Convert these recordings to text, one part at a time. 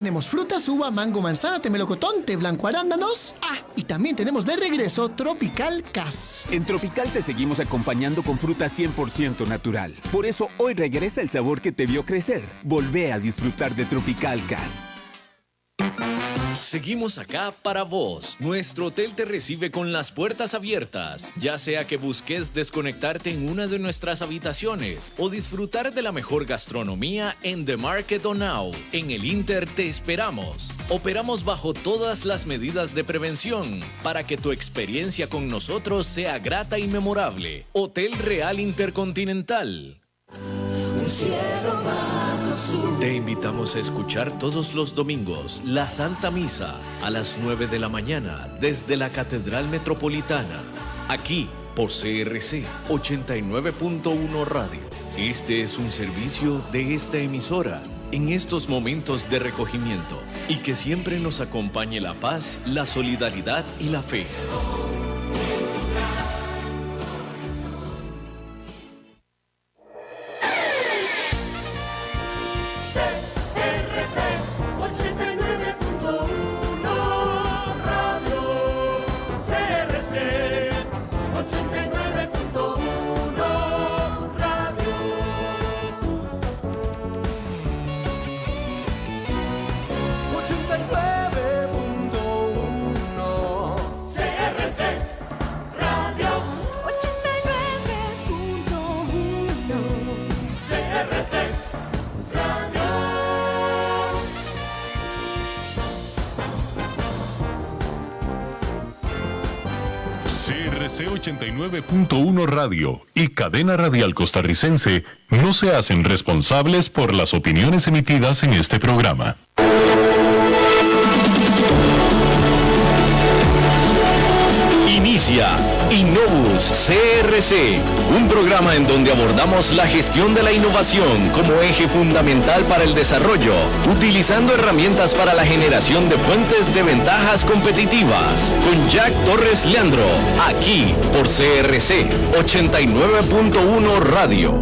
Tenemos frutas, uva, mango, manzana, té melocotón, té blanco, arándanos. Y también tenemos de regreso Tropical Cas. En Tropical te seguimos acompañando con fruta 100% natural. Por eso hoy regresa el sabor que te vio crecer. Volvé a disfrutar de Tropical Cas. Seguimos acá para vos. Nuestro hotel te recibe con las puertas abiertas, ya sea que busques desconectarte en una de nuestras habitaciones o disfrutar de la mejor gastronomía en The Market o Now. En el Inter te esperamos. Operamos bajo todas las medidas de prevención para que tu experiencia con nosotros sea grata y memorable. Hotel Real Intercontinental. Un cielo más azul. Te invitamos a escuchar todos los domingos la Santa Misa a las 9 de la mañana desde la Catedral Metropolitana, aquí por CRC 89.1 Radio. Este es un servicio de esta emisora en estos momentos de recogimiento y que siempre nos acompañe la paz, la solidaridad y la fe. CRC 89.1 Radio y Cadena Radial Costarricense no se hacen responsables por las opiniones emitidas en este programa. Inicia Innovus CRC, un programa en donde abordamos la gestión de la innovación como eje fundamental para el desarrollo, utilizando herramientas para la generación de fuentes de ventajas competitivas. Con Jack Torres Leandro, aquí por CRC 89.1 Radio.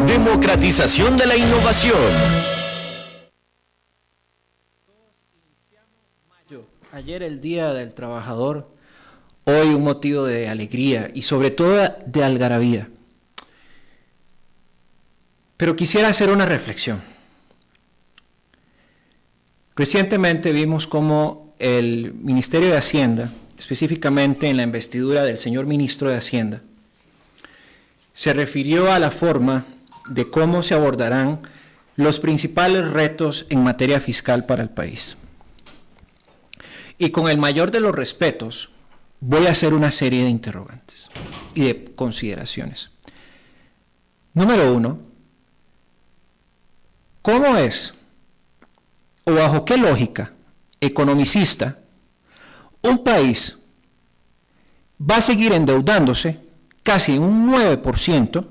Democratización de la innovación. Ayer el Día del Trabajador, hoy un motivo de alegría y sobre todo de algarabía. Pero quisiera hacer una reflexión. Recientemente vimos cómo el Ministerio de Hacienda, específicamente en la investidura del señor Ministro de Hacienda, se refirió a la forma de cómo se abordarán los principales retos en materia fiscal para el país. Y con el mayor de los respetos, voy a hacer una serie de interrogantes y de consideraciones. Número 1, ¿cómo es o bajo qué lógica economicista un país va a seguir endeudándose casi un 9%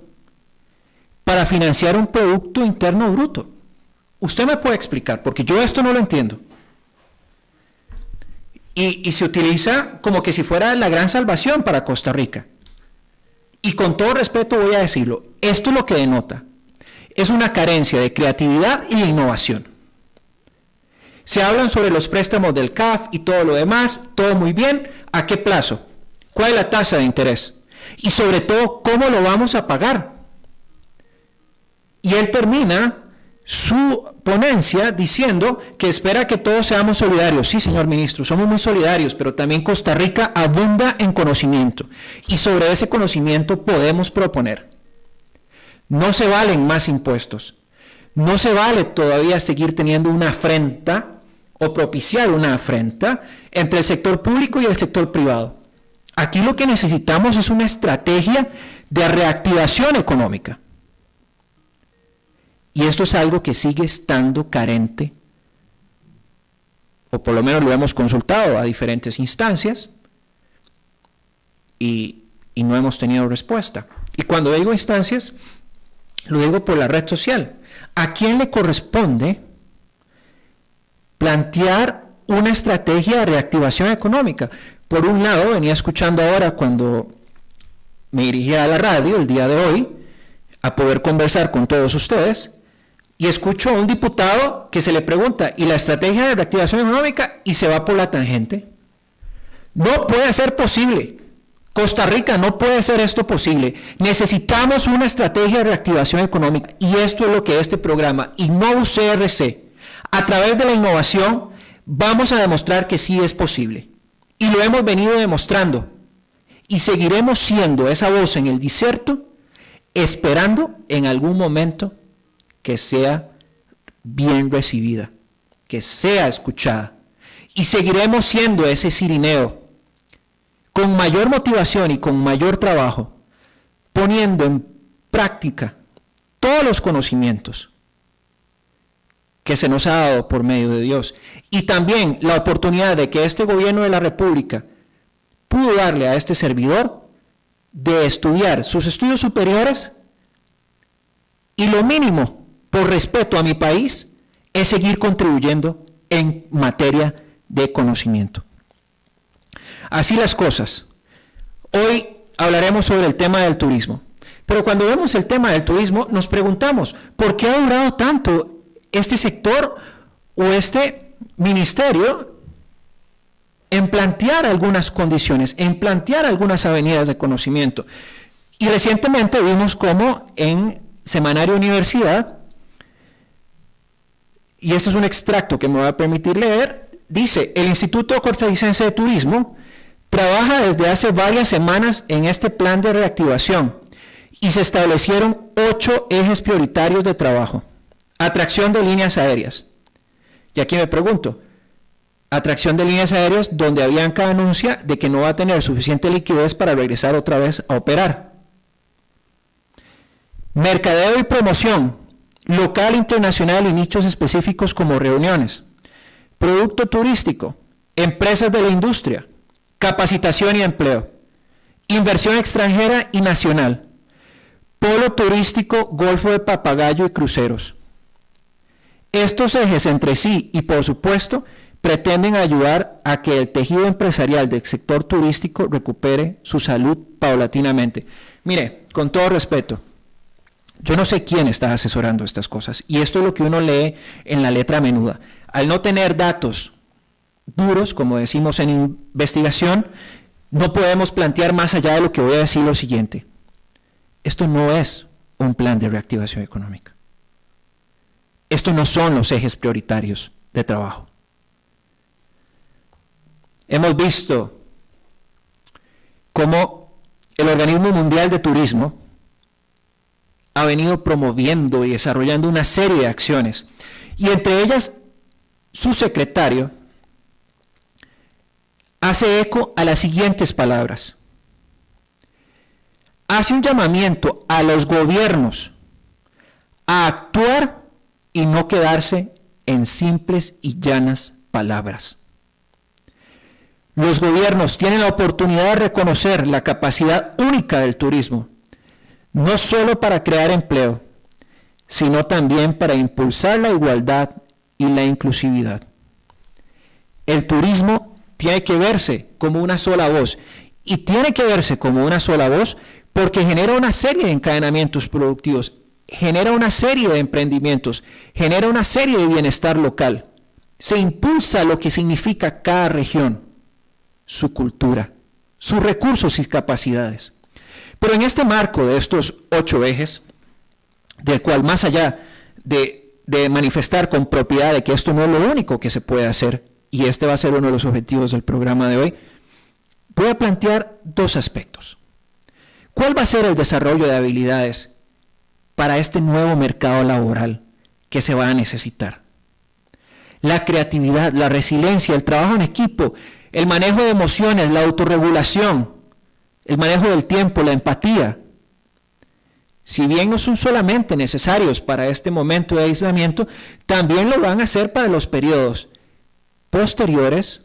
para financiar un Producto Interno Bruto? Usted me puede explicar, porque yo esto no lo entiendo. Y se utiliza como que si fuera la gran salvación para Costa Rica. Y con todo respeto voy a decirlo, esto lo que denota es una carencia de creatividad y de innovación. Se hablan sobre los préstamos del CAF y todo lo demás, todo muy bien. ¿A qué plazo? ¿Cuál es la tasa de interés? Y sobre todo, ¿cómo lo vamos a pagar? Y él termina su ponencia diciendo que espera que todos seamos solidarios. Sí, señor ministro, somos muy solidarios, pero también Costa Rica abunda en conocimiento y sobre ese conocimiento podemos proponer. No se valen más impuestos, no se vale todavía seguir teniendo una afrenta o propiciar una afrenta entre el sector público y el sector privado. Aquí lo que necesitamos es una estrategia de reactivación económica. Y esto es algo que sigue estando carente, o por lo menos lo hemos consultado a diferentes instancias, y no hemos tenido respuesta. Y cuando digo instancias, lo digo por la red social. ¿A quién le corresponde plantear una estrategia de reactivación económica? Por un lado, venía escuchando ahora cuando me dirigía a la radio el día de hoy, a poder conversar con todos ustedes, y escucho a un diputado que se le pregunta, ¿y la estrategia de reactivación económica? Y se va por la tangente. No puede ser posible. Costa Rica no puede ser esto posible. Necesitamos una estrategia de reactivación económica y esto es lo que este programa, Innova CRC, a través de la innovación, vamos a demostrar que sí es posible. Y lo hemos venido demostrando. Y seguiremos siendo esa voz en el desierto, esperando en algún momento que sea bien recibida, que sea escuchada. Y seguiremos siendo ese cirineo, con mayor motivación y con mayor trabajo, poniendo en práctica todos los conocimientos que se nos ha dado por medio de Dios. Y también la oportunidad de que este gobierno de la República pudo darle a este servidor de estudiar sus estudios superiores y lo mínimo, por respeto a mi país, es seguir contribuyendo en materia de conocimiento. Así las cosas. Hoy hablaremos sobre el tema del turismo. Pero cuando vemos el tema del turismo, nos preguntamos, ¿por qué ha durado tanto este sector o este ministerio en plantear algunas condiciones, en plantear algunas avenidas de conocimiento? Y recientemente vimos cómo en Semanario Universidad, y este es un extracto que me va a permitir leer, dice, el Instituto Costarricense de Turismo trabaja desde hace varias semanas en este plan de reactivación y se establecieron 8 ejes prioritarios de trabajo. Atracción de líneas aéreas. Y aquí me pregunto, atracción de líneas aéreas donde Avianca anuncia de que no va a tener suficiente liquidez para regresar otra vez a operar. Mercadeo y promoción, local, internacional y nichos específicos como reuniones. Producto turístico, empresas de la industria, capacitación y empleo, inversión extranjera y nacional, polo turístico, Golfo de Papagayo y cruceros. Estos ejes entre sí y por supuesto pretenden ayudar a que el tejido empresarial del sector turístico recupere su salud paulatinamente. Mire, con todo respeto, yo no sé quién está asesorando estas cosas y esto es lo que uno lee en la letra menuda. Al no tener datos duros, como decimos en investigación, no podemos plantear más allá de lo que voy a decir lo siguiente. Esto no es un plan de reactivación económica. Estos no son los ejes prioritarios de trabajo. Hemos visto cómo el Organismo Mundial de Turismo ha venido promoviendo y desarrollando una serie de acciones, y entre ellas su secretario hace eco a las siguientes palabras. Hace un llamamiento a los gobiernos a actuar y no quedarse en simples y llanas palabras. Los gobiernos tienen la oportunidad de reconocer la capacidad única del turismo, no solo para crear empleo, sino también para impulsar la igualdad y la inclusividad. El turismo tiene que verse como una sola voz, y tiene que verse como una sola voz porque genera una serie de encadenamientos productivos, genera una serie de emprendimientos, genera una serie de bienestar local. Se impulsa lo que significa cada región, su cultura, sus recursos y capacidades. Pero en este marco de estos 8 ejes, del cual más allá de manifestar con propiedad de que esto no es lo único que se puede hacer, y este va a ser uno de los objetivos del programa de hoy, voy a plantear 2 aspectos. ¿Cuál va a ser el desarrollo de habilidades para este nuevo mercado laboral que se va a necesitar? La creatividad, la resiliencia, el trabajo en equipo, el manejo de emociones, la autorregulación, el manejo del tiempo, la empatía. Si bien no son solamente necesarios para este momento de aislamiento, también lo van a hacer para los periodos posteriores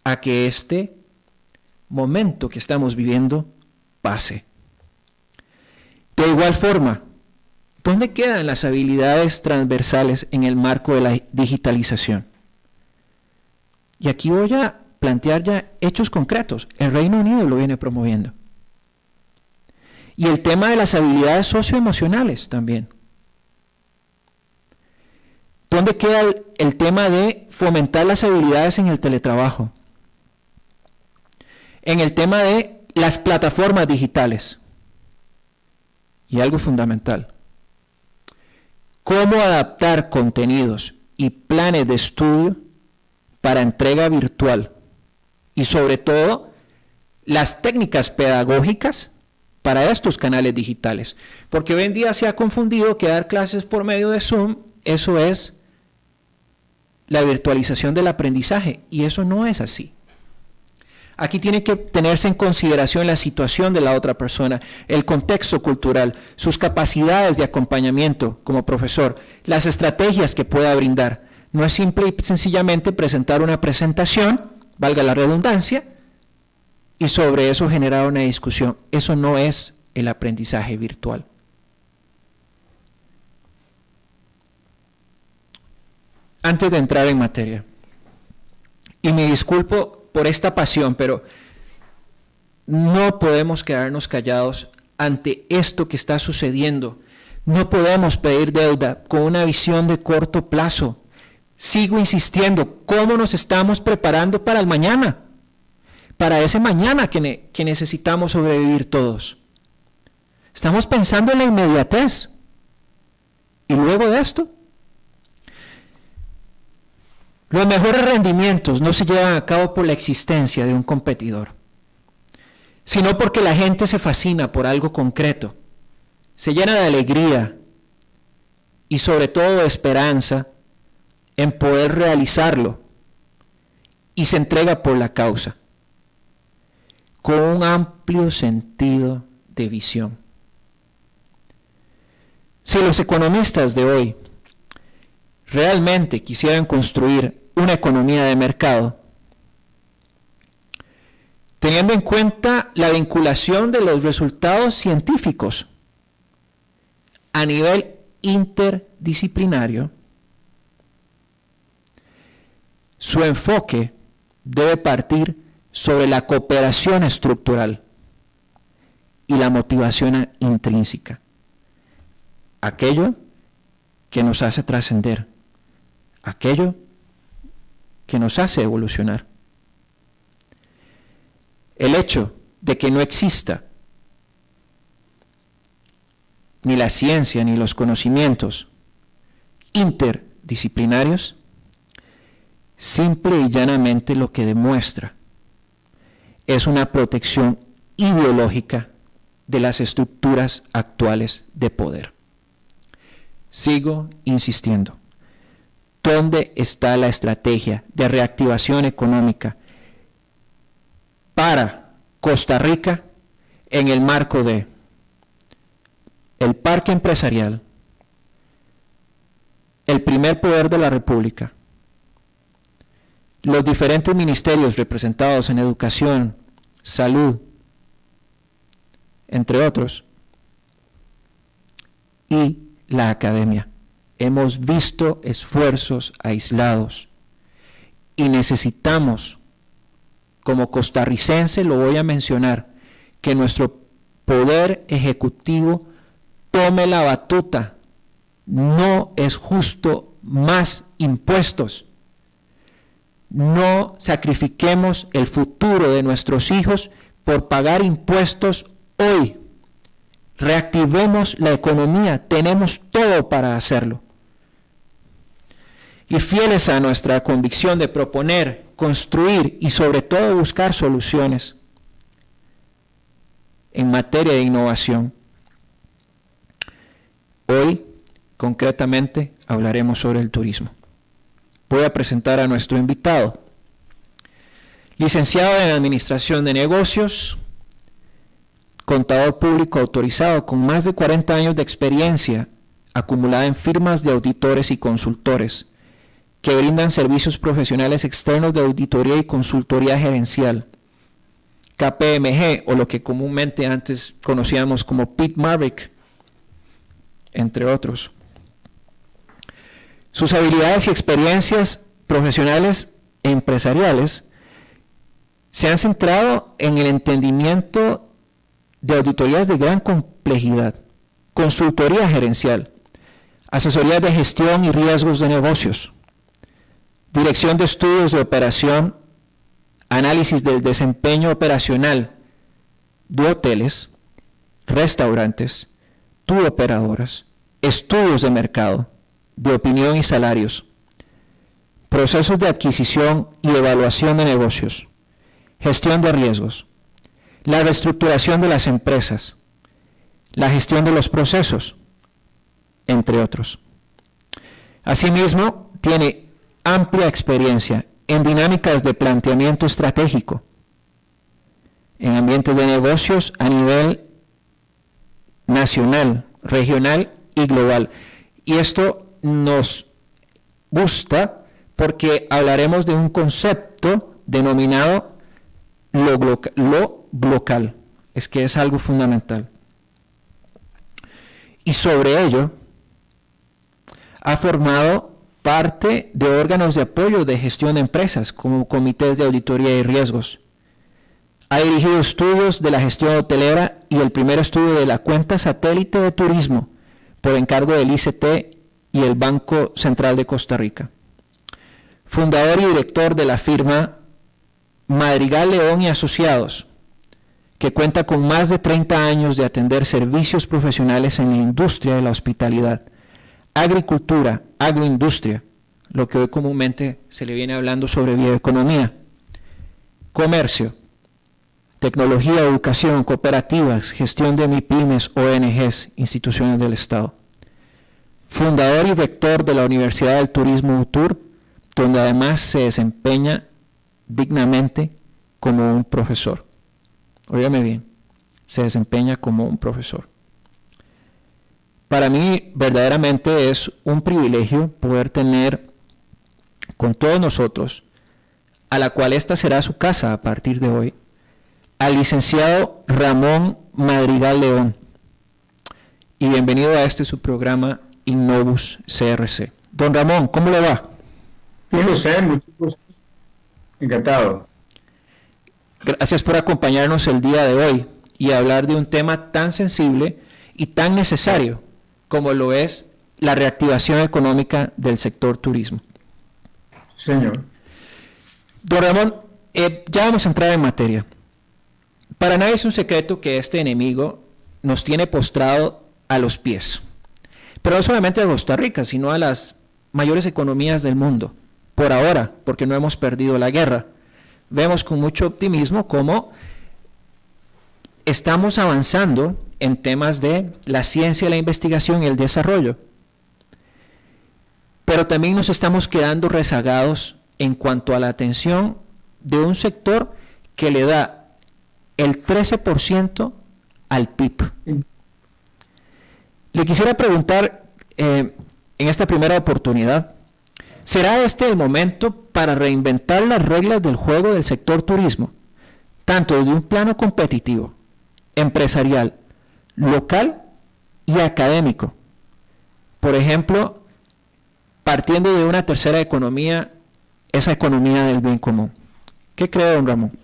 a que este momento que estamos viviendo pase. De igual forma, ¿dónde quedan las habilidades transversales en el marco de la digitalización? Y aquí voy a plantear ya hechos concretos. El Reino Unido lo viene promoviendo. Y el tema de las habilidades socioemocionales también. ¿Dónde queda el tema de fomentar las habilidades en el teletrabajo? En el tema de las plataformas digitales. Y algo fundamental. ¿Cómo adaptar contenidos y planes de estudio para entrega virtual? Y sobre todo, las técnicas pedagógicas para estos canales digitales. Porque hoy en día se ha confundido que dar clases por medio de Zoom, eso es la virtualización del aprendizaje. Y eso no es así. Aquí tiene que tenerse en consideración la situación de la otra persona, el contexto cultural, sus capacidades de acompañamiento como profesor, las estrategias que pueda brindar. No es simple y sencillamente presentar una presentación, valga la redundancia, y sobre eso generar una discusión. Eso no es el aprendizaje virtual. Antes de entrar en materia, y me disculpo por esta pasión, pero no podemos quedarnos callados ante esto que está sucediendo. No podemos pedir deuda con una visión de corto plazo. Sigo insistiendo, ¿cómo nos estamos preparando para el mañana? Para ese mañana que necesitamos sobrevivir todos. Estamos pensando en la inmediatez. ¿Y luego de esto? Los mejores rendimientos no se llevan a cabo por la existencia de un competidor, sino porque la gente se fascina por algo concreto, se llena de alegría y sobre todo de esperanza en poder realizarlo y se entrega por la causa, con un amplio sentido de visión. Si los economistas de hoy realmente quisieran construir una economía de mercado, teniendo en cuenta la vinculación de los resultados científicos a nivel interdisciplinario, su enfoque debe partir sobre la cooperación estructural y la motivación intrínseca, aquello que nos hace trascender, aquello que nos hace evolucionar. El hecho de que no exista ni la ciencia ni los conocimientos interdisciplinarios, simple y llanamente lo que demuestra es una protección ideológica de las estructuras actuales de poder. Sigo insistiendo. ¿Dónde está la estrategia de reactivación económica para Costa Rica en el marco de el parque empresarial, el primer poder de la República, los diferentes ministerios representados en educación, salud, entre otros, y la academia? Hemos visto esfuerzos aislados y necesitamos, como costarricense lo voy a mencionar, que nuestro poder ejecutivo tome la batuta. No es justo más impuestos. No sacrifiquemos el futuro de nuestros hijos por pagar impuestos hoy. Reactivemos la economía, tenemos todo para hacerlo. Y fieles a nuestra convicción de proponer, construir y sobre todo buscar soluciones en materia de innovación. Hoy, concretamente, hablaremos sobre el turismo. Voy a presentar a nuestro invitado, licenciado en Administración de Negocios, contador público autorizado con más de 40 años de experiencia acumulada en firmas de auditores y consultores que brindan servicios profesionales externos de auditoría y consultoría gerencial, KPMG, o lo que comúnmente antes conocíamos como Pitt Maverick, entre otros. Sus habilidades y experiencias profesionales e empresariales se han centrado en el entendimiento de auditorías de gran complejidad, consultoría gerencial, asesoría de gestión y riesgos de negocios, dirección de estudios de operación, análisis del desempeño operacional de hoteles, restaurantes, tour operadoras, estudios de mercado, de opinión y salarios, procesos de adquisición y evaluación de negocios, gestión de riesgos, la reestructuración de las empresas, la gestión de los procesos, entre otros. Asimismo, tiene amplia experiencia en dinámicas de planteamiento estratégico, en ambientes de negocios a nivel nacional, regional y global. Y esto nos gusta porque hablaremos de un concepto denominado lo local. Es que es algo fundamental. Y sobre ello, ha formado parte de órganos de apoyo de gestión de empresas, como comités de auditoría y riesgos. Ha dirigido estudios de la gestión hotelera y el primer estudio de la cuenta satélite de turismo por encargo del ICT y el Banco Central de Costa Rica. Fundador y director de la firma Madrigal León y Asociados, que cuenta con más de 30 años de atender servicios profesionales en la industria de la hospitalidad, agricultura, agroindustria, lo que hoy comúnmente se le viene hablando sobre bioeconomía, comercio, tecnología, educación, cooperativas, gestión de MIPYMES, ONGs, instituciones del Estado. Fundador y rector de la Universidad del Turismo UTUR, donde además se desempeña dignamente como un profesor. Óigame bien, se desempeña como un profesor. Para mí verdaderamente es un privilegio poder tener con todos nosotros, a la cual esta será su casa a partir de hoy, al licenciado Ramón Madrigal León. Y bienvenido a este su programa Innovus CRC. Don Ramón, ¿cómo le va? Bien, usted, mucho gusto. Encantado. Gracias por acompañarnos el día de hoy y hablar de un tema tan sensible y tan necesario como lo es la reactivación económica del sector turismo. Señor. Don Ramón, ya vamos a entrar en materia. Para nadie es un secreto que este enemigo nos tiene postrado a los pies. Pero no solamente a Costa Rica, sino a las mayores economías del mundo. Por ahora, porque no hemos perdido la guerra. Vemos con mucho optimismo cómo estamos avanzando en temas de la ciencia, la investigación y el desarrollo. Pero también nos estamos quedando rezagados en cuanto a la atención de un sector que le da el 13% al PIB. Le quisiera preguntar en esta primera oportunidad, ¿será este el momento para reinventar las reglas del juego del sector turismo, tanto desde un plano competitivo, empresarial, local y académico? Por ejemplo, partiendo de una tercera economía, esa economía del bien común. ¿Qué cree, don Ramón?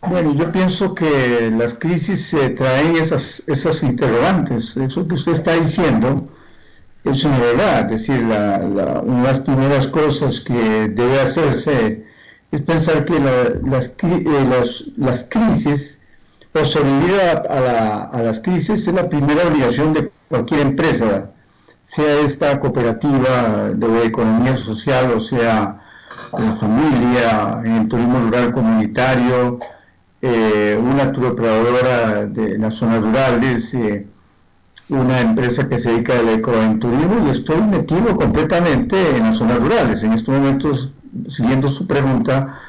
Bueno, yo pienso que las crisis traen esas interrogantes. Eso que usted está diciendo es una verdad. Es decir, una de las primeras cosas que debe hacerse es pensar que las crisis, o sobrevivir a las crisis, es la primera obligación de cualquier empresa, sea esta cooperativa de economía social, o sea la familia, en el turismo rural comunitario, una turoperadora de las zonas rurales, una empresa que se dedica al ecoturismo, y estoy metido completamente en las zonas rurales. En estos momentos, siguiendo su pregunta,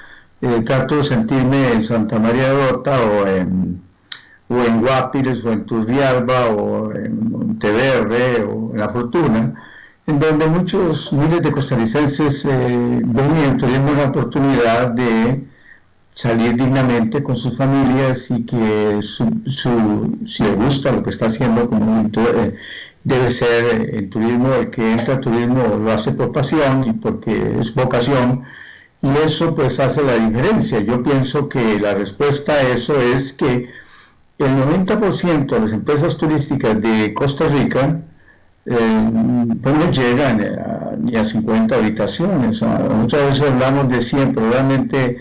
trato de sentirme en Santa María de Ota, o en Guápiles, o en Turrialba, o en Monteverde, o en La Fortuna, en donde miles de costarricenses ven en el turismo una oportunidad de salir dignamente con sus familias, y que si le gusta lo que está haciendo, como debe ser el turismo, el que entra al turismo lo hace por pasión y porque es vocación, y eso pues hace la diferencia. Yo pienso que la respuesta a eso es que el 90% de las empresas turísticas de Costa Rica pues no llegan ni a 50 habitaciones. Muchas veces hablamos de 100, pero realmente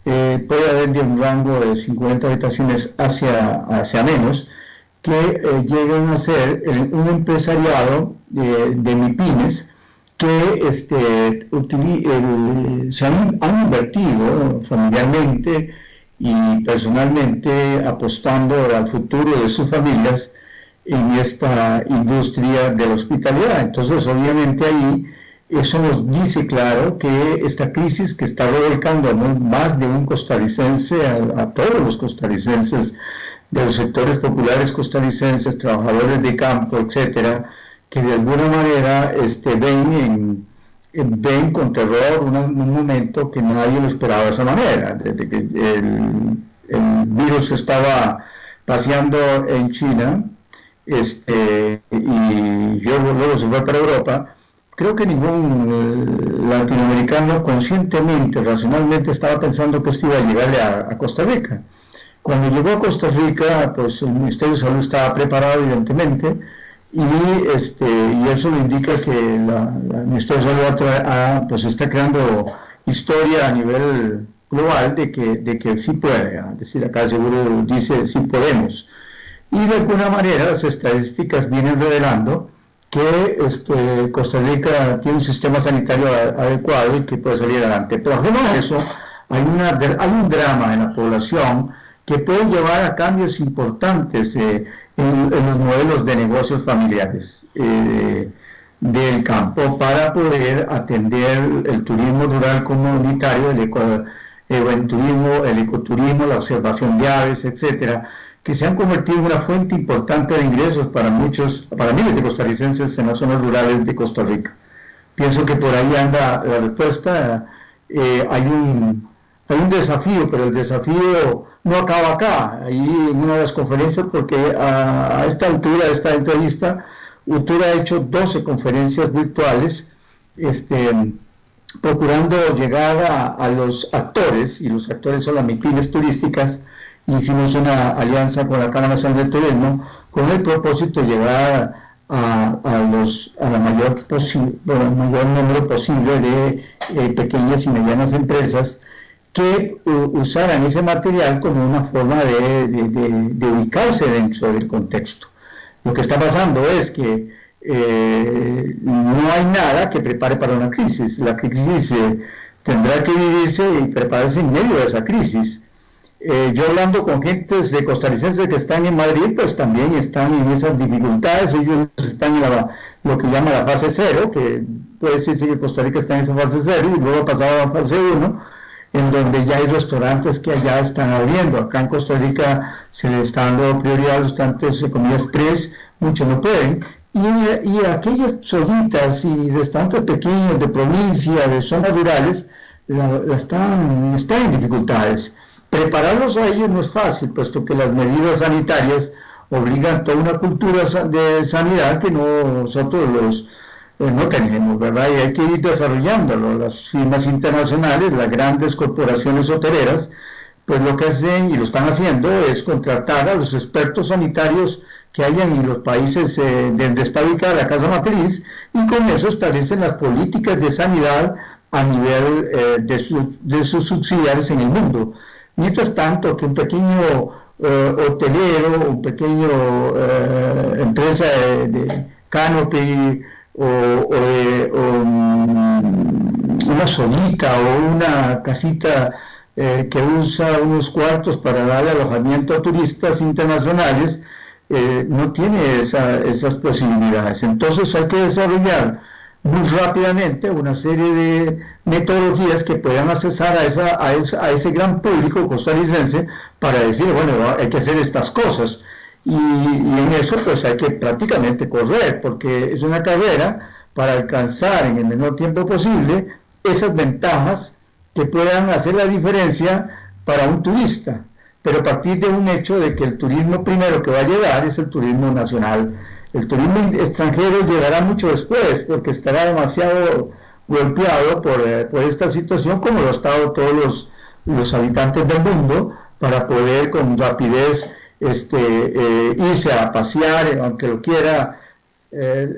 puede haber de un rango de 50 habitaciones hacia menos, que llegan a ser un empresariado de MIPYMES que se han invertido familiarmente y personalmente apostando al futuro de sus familias en esta industria de la hospitalidad. Entonces, obviamente ahí eso nos dice claro que esta crisis que está revolcando a más de un costarricense, a todos los costarricenses de los sectores populares costarricenses, trabajadores de campo, etcétera, que de alguna manera ven con terror un momento que nadie lo esperaba de esa manera. Desde que el virus estaba paseando en China, y luego se fue para Europa, creo que ningún latinoamericano conscientemente, racionalmente estaba pensando que esto iba a llegarle a Costa Rica. Cuando llegó a Costa Rica, pues el Ministerio de Salud estaba preparado, evidentemente, y eso le indica que el Ministerio de Salud pues está creando historia a nivel global de que sí puede. Es decir, acá seguro dice sí podemos. Y de alguna manera las estadísticas vienen revelando que Costa Rica tiene un sistema sanitario adecuado y que puede salir adelante. Pero además de eso, hay un drama en la población que puede llevar a cambios importantes en los modelos de negocios familiares del campo para poder atender el turismo rural comunitario, el ecoturismo, la observación de aves, etcétera, que se han convertido en una fuente importante de ingresos para miles de costarricenses en las zonas rurales de Costa Rica. Pienso que por ahí anda la respuesta. Hay un desafío, pero el desafío no acaba acá. Ahí en una de las conferencias, porque a esta altura de esta entrevista, UTUR ha hecho 12 conferencias virtuales, procurando llegar a los actores, y los actores son las MIPYMES turísticas. Hicimos una alianza con la Cámara Nacional de Turismo con el propósito de llegar a mayor número posible de pequeñas y medianas empresas que usaran ese material como una forma de ubicarse dentro del contexto. Lo que está pasando es que no hay nada que prepare para una crisis. La crisis tendrá que vivirse y prepararse en medio de esa crisis. Yo hablando con gentes de costarricenses que están en Madrid, pues también están en esas dificultades. Ellos están en lo que llama la fase 0, que puede decirse que Costa Rica está en esa fase 0 y luego ha pasado a la fase 1, en donde ya hay restaurantes que allá están abriendo. Acá en Costa Rica se le está dando prioridad a los restaurantes de comida express, muchos no pueden. Y aquellas solitas y restaurantes pequeños de provincia, de zonas rurales, están en dificultades. Prepararlos a ellos no es fácil, puesto que las medidas sanitarias obligan toda una cultura de sanidad que nosotros no tenemos, ¿verdad? Y hay que ir desarrollándolo. Las firmas internacionales, las grandes corporaciones hoteleras, pues lo que hacen y lo están haciendo es contratar a los expertos sanitarios que hayan en los países donde está ubicada la casa matriz, y con eso establecen las políticas de sanidad a nivel de sus subsidiarios en el mundo. Mientras tanto, que un pequeño hotelero, un pequeño empresa de canopy o una solita o una casita que usa unos cuartos para darle alojamiento a turistas internacionales, no tiene esas posibilidades. Entonces hay que desarrollar muy rápidamente una serie de metodologías que puedan accesar a ese gran público costarricense para decir, bueno, hay que hacer estas cosas. Y en eso pues hay que prácticamente correr, porque es una carrera para alcanzar en el menor tiempo posible esas ventajas que puedan hacer la diferencia para un turista, pero a partir de un hecho de que el turismo primero que va a llegar es el turismo nacional. El turismo extranjero llegará mucho después, porque estará demasiado golpeado por esta situación, como lo han estado todos los habitantes del mundo, para poder con rapidez irse a pasear, aunque lo quiera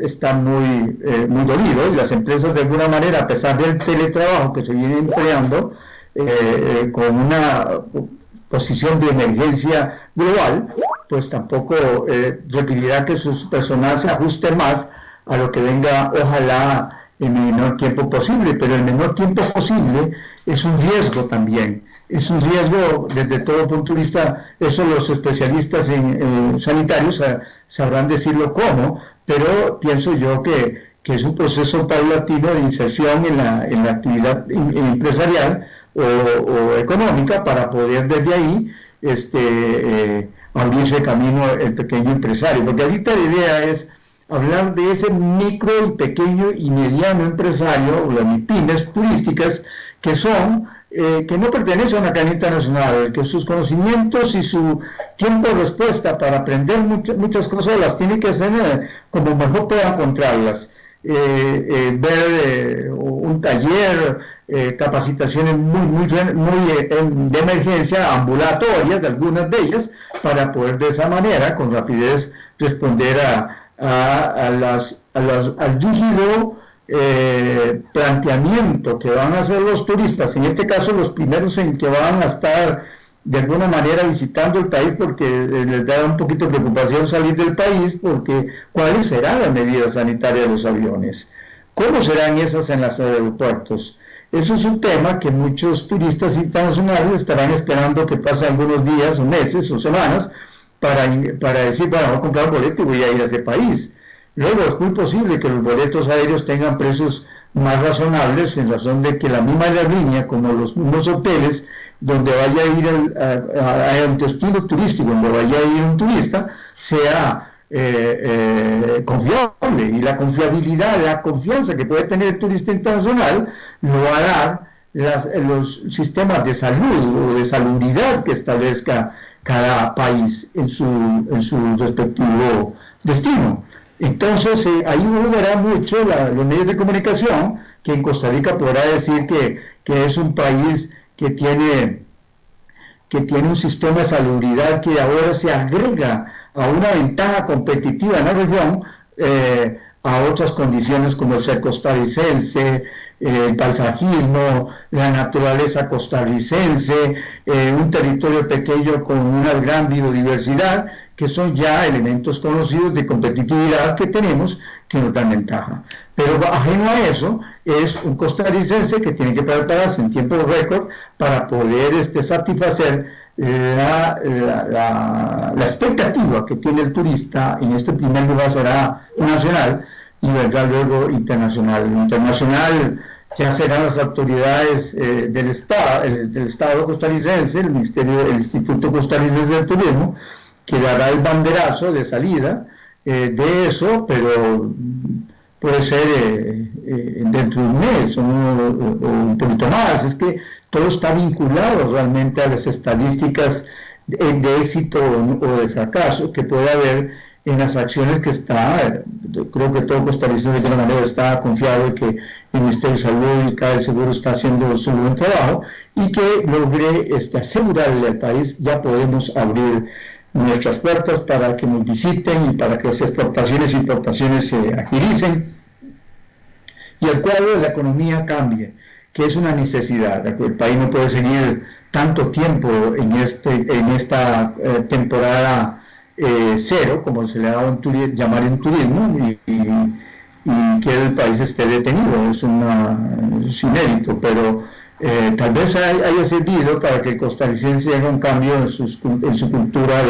está muy dolido, y las empresas de alguna manera, a pesar del teletrabajo que se viene empleando, con una posición de emergencia global, pues tampoco requerirá que su personal se ajuste más a lo que venga, ojalá en el menor tiempo posible, pero el menor tiempo posible es un riesgo también. Es un riesgo desde todo punto de vista, eso los especialistas en sanitarios sabrán decirlo cómo, pero pienso yo que es un proceso paulatino de inserción en la actividad empresarial o económica para poder desde ahí abrirse camino el pequeño empresario, porque ahorita la idea es hablar de ese micro y pequeño y mediano empresario, las MIPYMES turísticas, que son que no pertenecen a una cadena internacional, que sus conocimientos y su tiempo de respuesta para aprender muchas cosas las tiene que hacer como mejor pueda encontrarlas. Ver un taller, capacitaciones muy de emergencia, ambulatorias de algunas de ellas, para poder de esa manera, con rapidez, responder al rígido planteamiento que van a hacer los turistas, en este caso los primeros en que van a estar de alguna manera visitando el país, porque les da un poquito de preocupación salir del país, porque ¿cuáles serán las medidas sanitarias de los aviones? ¿Cómo serán esas en los aeropuertos? Eso es un tema que muchos turistas internacionales estarán esperando que pasen algunos días o meses o semanas para decir, bueno, voy a comprar un boleto y voy a ir a este país. Luego es muy posible que los boletos aéreos tengan precios más razonables, en razón de que la misma aerolínea, como los mismos hoteles, donde vaya a ir a un destino turístico, donde vaya a ir un turista, sea confiable, y la confiabilidad, la confianza que puede tener el turista internacional lo va a dar los sistemas de salud o de salubridad que establezca cada país en su respectivo destino. Entonces ahí uno verá mucho los medios de comunicación, que en Costa Rica podrá decir que es un país que tiene un sistema de salubridad que ahora se agrega a una ventaja competitiva en la región, a otras condiciones como el ser costarricense, el paisajismo, la naturaleza costarricense, un territorio pequeño con una gran biodiversidad, que son ya elementos conocidos de competitividad que tenemos, que nos dan ventaja. Pero ajeno a eso es un costarricense que tiene que prepararse en tiempo récord para poder satisfacer la expectativa que tiene el turista. En este primer lugar será nacional y vendrá luego internacional. Internacional ya serán las autoridades del Estado costarricense, el Instituto Costarricense del Turismo, que dará el banderazo de salida de eso, pero puede ser dentro de un mes o un poquito más. Es que todo está vinculado realmente a las estadísticas de éxito o de fracaso que puede haber en las acciones que creo que todo costarricense de alguna manera está confiado de que el Ministerio de Salud y CAE Seguro está haciendo su buen trabajo, y que logre asegurarle al país, ya podemos abrir nuestras puertas para que nos visiten y para que las exportaciones e importaciones se agilicen y el cuadro de la economía cambie, que es una necesidad. El país no puede seguir tanto tiempo en esta temporada cero, como se le ha dado llamar en turismo, y que el país esté detenido. Es inédito, pero tal vez haya servido para que el costarricense haga un cambio en su cultura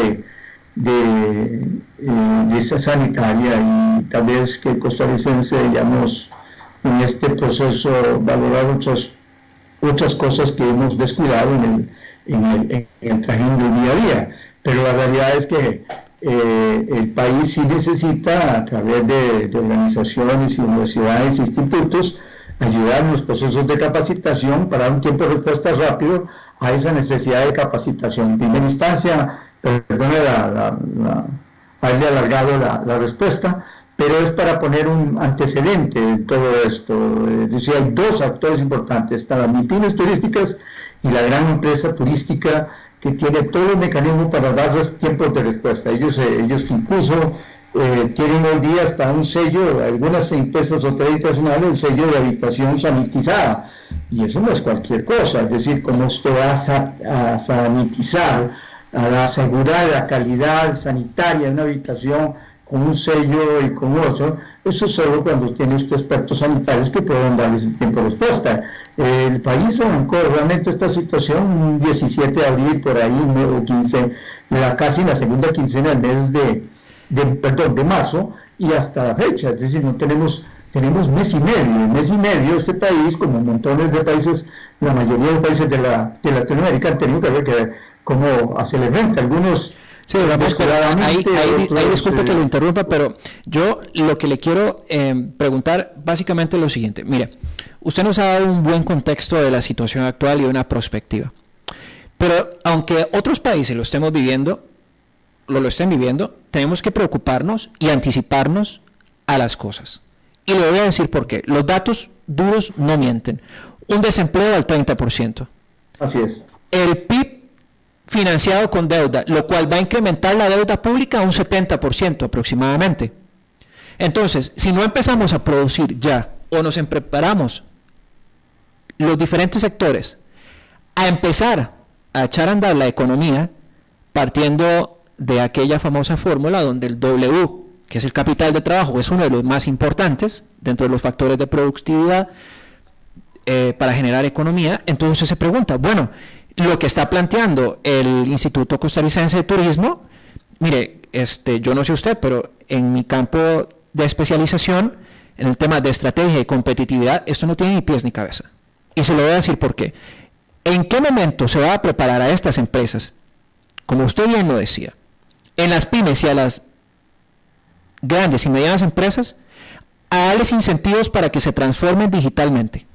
de sanitaria, y tal vez que el costarricense hayamos en este proceso valorado otras cosas que hemos descuidado en el trajín del día a día. Pero la realidad es que el país sí necesita, a través de organizaciones, universidades, institutos, ayudar en los procesos de capacitación para dar un tiempo de respuesta rápido a esa necesidad de capacitación. En primera instancia, perdone haberle alargado la respuesta, pero es para poner un antecedente en todo esto. Es decir, hay dos actores importantes: están las MIPYMES turísticas y la gran empresa turística, que tiene todo el mecanismo para dar tiempos de respuesta. Ellos incluso tienen hoy día hasta un sello, algunas empresas hoteleras internacionales, un sello de habitación sanitizada, y eso no es cualquier cosa. Es decir, cómo usted va a sanitizar, a asegurar la calidad sanitaria de una habitación con un sello y con otro, eso solo cuando tiene usted expertos sanitarios que puedan darle ese tiempo de respuesta. El país arrancó realmente esta situación un 17 de abril, por ahí, 15, casi en la segunda quincena del mes de marzo, y hasta la fecha. Es decir, no tenemos mes y medio este país, como montones de países, la mayoría de países de Latinoamérica han tenido que ver cómo hacerle frente. Algunos sí, ahí disculpe que lo interrumpa, pero yo lo que le quiero preguntar básicamente es lo siguiente. Mire, usted nos ha dado un buen contexto de la situación actual y una perspectiva, pero aunque otros países lo estén viviendo, tenemos que preocuparnos y anticiparnos a las cosas. Y le voy a decir por qué. Los datos duros no mienten. Un desempleo al 30%. Así es. El PIB financiado con deuda, lo cual va a incrementar la deuda pública a un 70% aproximadamente. Entonces, si no empezamos a producir ya, o nos preparamos los diferentes sectores a empezar a echar a andar la economía, partiendo de aquella famosa fórmula donde el W, que es el capital de trabajo, es uno de los más importantes dentro de los factores de productividad para generar economía, entonces usted se pregunta, bueno, lo que está planteando el Instituto Costarricense de Turismo, mire, yo no sé usted, pero en mi campo de especialización, en el tema de estrategia y competitividad, esto no tiene ni pies ni cabeza. Y se lo voy a decir por qué. ¿En qué momento se va a preparar a estas empresas, como usted bien lo decía, en las pymes y a las grandes y medianas empresas, a darles incentivos para que se transformen digitalmente?